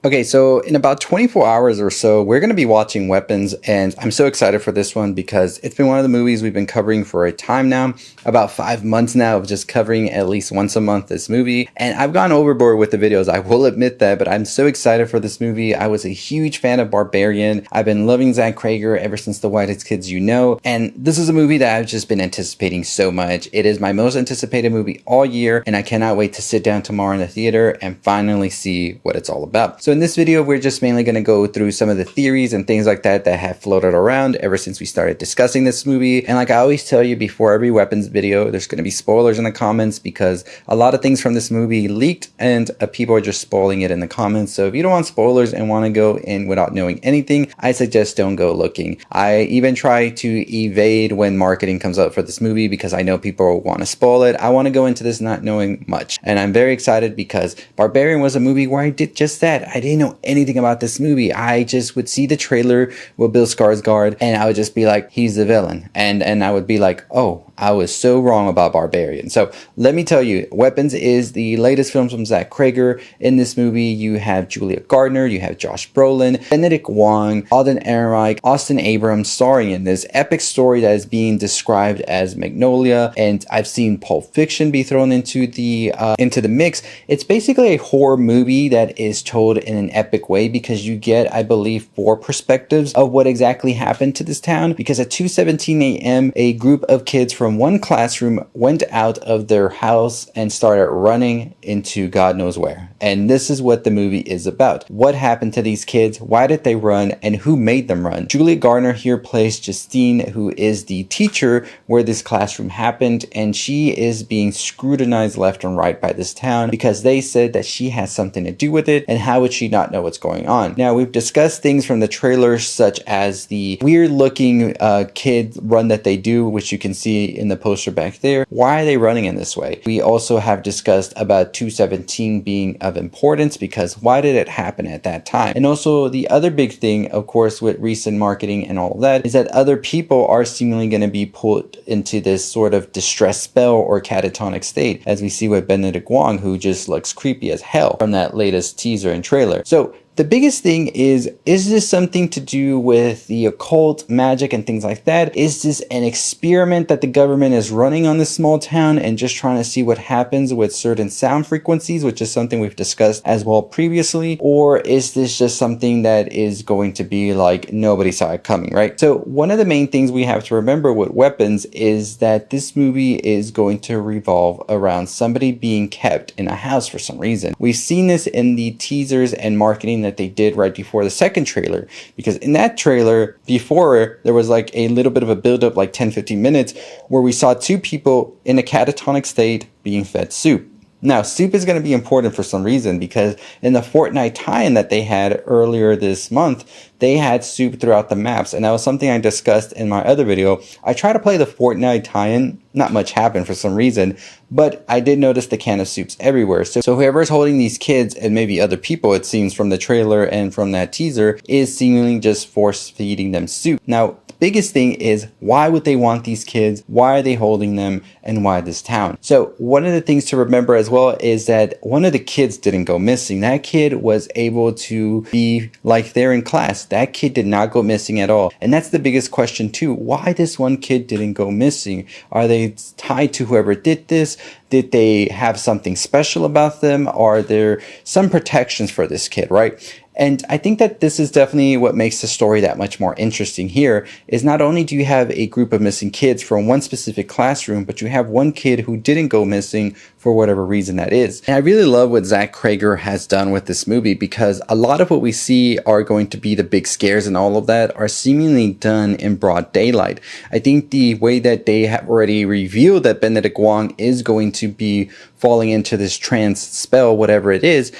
Okay, so in about 24 hours or so, we're going to be watching Weapons, and I'm so excited for this one because it's been one of the movies we've been covering for a time now, about 5 months now of just covering at least once a month this movie, and I've gone overboard with the videos, I will admit that, but I'm so excited for this movie. I was a huge fan of Barbarian. I've been loving Zach Cregger ever since The Whitest Kids You Know, and this is a movie that I've just been anticipating so much. It is my most anticipated movie all year, and I cannot wait to sit down tomorrow in the theater and finally see what it's all about. So in this video, we're just mainly going to go through some of the theories and things like that that have floated around ever since we started discussing this movie. And like I always tell you before every Weapons video, there's going to be spoilers in the comments because a lot of things from this movie leaked and people are just spoiling it in the comments. So if you don't want spoilers and want to go in without knowing anything, I suggest don't go looking. I even try to evade when marketing comes up for this movie because I know people want to spoil it. I want to go into this not knowing much. And I'm very excited because Barbarian was a movie where I did just that. I didn't know anything about this movie. I just would see the trailer with Bill Skarsgård and I would just be like, he's the villain. And I would be like, oh, I was so wrong about Barbarian. So let me tell you, Weapons is the latest film from Zach Cregger. In this movie, you have Julia Garner, you have Josh Brolin, Benedict Wong, Alden Ehrenreich, Austin Abrams starring in this epic story that is being described as Magnolia. And I've seen Pulp Fiction be thrown into the mix. It's basically a horror movie that is told in an epic way because you get, I believe, 4 perspectives of what exactly happened to this town. Because at 2:17 a.m., a group of kids from one classroom went out of their house and started running into God knows where. And this is what the movie is about. What happened to these kids? Why did they run? And who made them run? Julia Garner here plays Justine, who is the teacher where this classroom happened. And she is being scrutinized left and right by this town because they said that she has something to do with it. And how would she not know what's going on? Now, we've discussed things from the trailers such as the weird looking kid run that they do, which you can see in the poster back there. Why are they running in this way? We also have discussed about 217 being of importance because why did it happen at that time? And also the other big thing, of course, with recent marketing and all of that is that other people are seemingly going to be put into this sort of distress spell or catatonic state, as we see with Benedict Wong, who just looks creepy as hell from that latest teaser and trailer. So the biggest thing is this something to do with the occult, magic, and things like that? Is this an experiment that the government is running on this small town and just trying to see what happens with certain sound frequencies, which is something we've discussed as well previously? Or is this just something that is going to be like nobody saw it coming, right? So one of the main things we have to remember with Weapons is that this movie is going to revolve around somebody being kept in a house for some reason. We've seen this in the teasers and marketing that they did right before the second trailer, because in that trailer before there was like a little bit of a build up, like 10-15 minutes, where we saw 2 people in a catatonic state being fed soup. Now, soup is going to be important for some reason because in the Fortnite tie-in that they had earlier this month, they had soup throughout the maps. And that was something I discussed in my other video. I tried to play the Fortnite tie-in. Not much happened for some reason, but I did notice the can of soups everywhere. So whoever's holding these kids, and maybe other people, it seems from the trailer and from that teaser, is seemingly just force feeding them soup. Now, biggest thing is, why would they want these kids? Why are they holding them? And why this town? So one of the things to remember as well is that one of the kids didn't go missing. That kid was able to be like they're in class. That kid did not go missing at all. And that's the biggest question too. Why this one kid didn't go missing? Are they tied to whoever did this? Did they have something special about them? Are there some protections for this kid, right? And I think that this is definitely what makes the story that much more interesting here, is not only do you have a group of missing kids from one specific classroom, but you have one kid who didn't go missing for whatever reason that is. And I really love what Zach Cregger has done with this movie, because a lot of what we see are going to be the big scares and all of that are seemingly done in broad daylight. I think the way that they have already revealed that Benedict Wong is going to be falling into this trance spell, whatever it is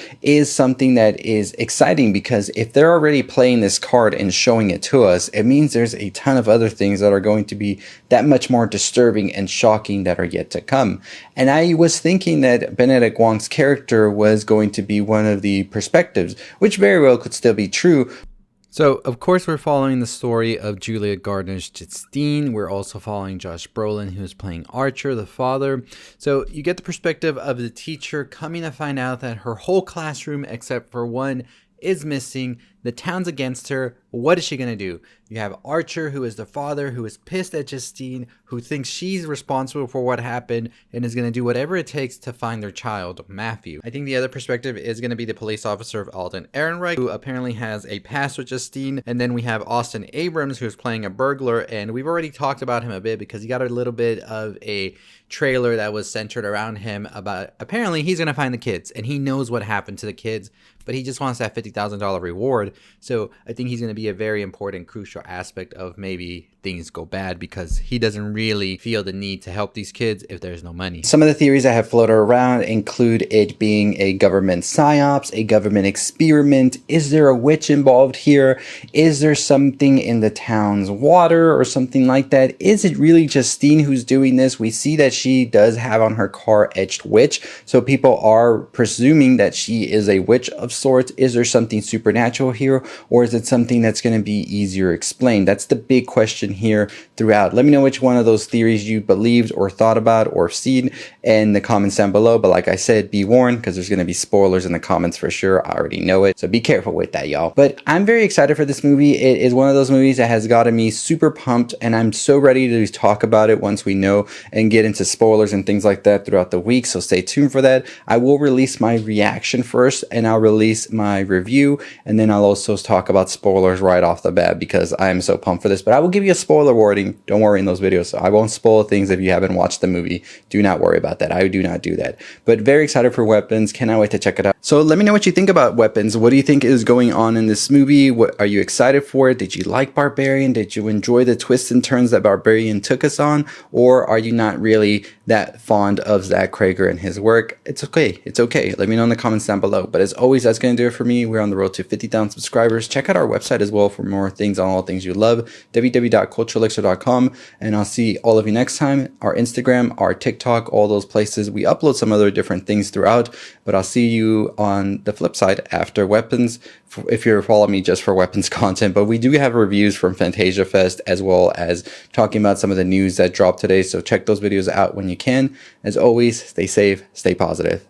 something that is exciting, because if they're already playing this card and showing it to us, it means there's a ton of other things that are going to be that much more disturbing and shocking that are yet to come. And I was thinking that Benedict Wong's character was going to be one of the perspectives, which very well could still be true. So, of course, we're following the story of Julia Garner's Justine. We're also following Josh Brolin, who's playing Archer, the father. So you get the perspective of the teacher coming to find out that her whole classroom, except for one, is missing. The town's against her. What is she going to do? You have Archer, who is the father, who is pissed at Justine, who thinks she's responsible for what happened and is going to do whatever it takes to find their child, Matthew. I think the other perspective is going to be the police officer of Alden Ehrenreich, who apparently has a past with Justine. And then we have Austin Abrams, who's playing a burglar. And we've already talked about him a bit because he got a little bit of a trailer that was centered around him about apparently he's going to find the kids and he knows what happened to the kids, but he just wants that $50,000 reward. So I think he's going to be a very important, crucial aspect of maybe things go bad because he doesn't really feel the need to help these kids if there's no money. Some of the theories I have floated around include it being a government psyops, a government experiment. Is there a witch involved here? Is there something in the town's water or something like that? Is it really Justine who's doing this? We see that she does have on her car etched witch, so people are presuming that she is a witch of sorts. Is there something supernatural here, or is it something that's going to be easier explained? That's the big question here throughout. Let me know which one of those theories you believed or thought about or seen in the comments down below. But like I said, be warned because there's going to be spoilers in the comments for sure. I already know it, so be careful with that, y'all. But I'm very excited for this movie. It is one of those movies that has gotten me super pumped, and I'm so ready to talk about it once we know and get into spoilers and things like that throughout the week. So stay tuned for that. I will release my reaction first, and I'll release my review, and then I'll also talk about spoilers right off the bat because I am so pumped for this. But I will give you a spoiler warning. Don't worry in those videos. So I won't spoil things if you haven't watched the movie. Do not worry about that. I do not do that. But very excited for Weapons. Cannot wait to check it out. So let me know what you think about Weapons. What do you think is going on in this movie? What are you excited for it? Did you like Barbarian? Did you enjoy the twists and turns that Barbarian took us on? Or are you not really that fond of Zach Cregger and his work? It's okay. It's okay. Let me know in the comments down below. But as always, that's going to do it for me. We're on the road to 50,000 subscribers. Check out our website as well for more things on all things you love. www.culturelixir.com. And I'll see all of you next time. Our Instagram, our TikTok, all those places. We upload some other different things throughout. But I'll see you on the flip side after Weapons, if you're following me just for Weapons content. But we do have reviews from Fantasia Fest as well as talking about some of the news that dropped today. So check those videos out when you can. As always, stay safe, stay positive.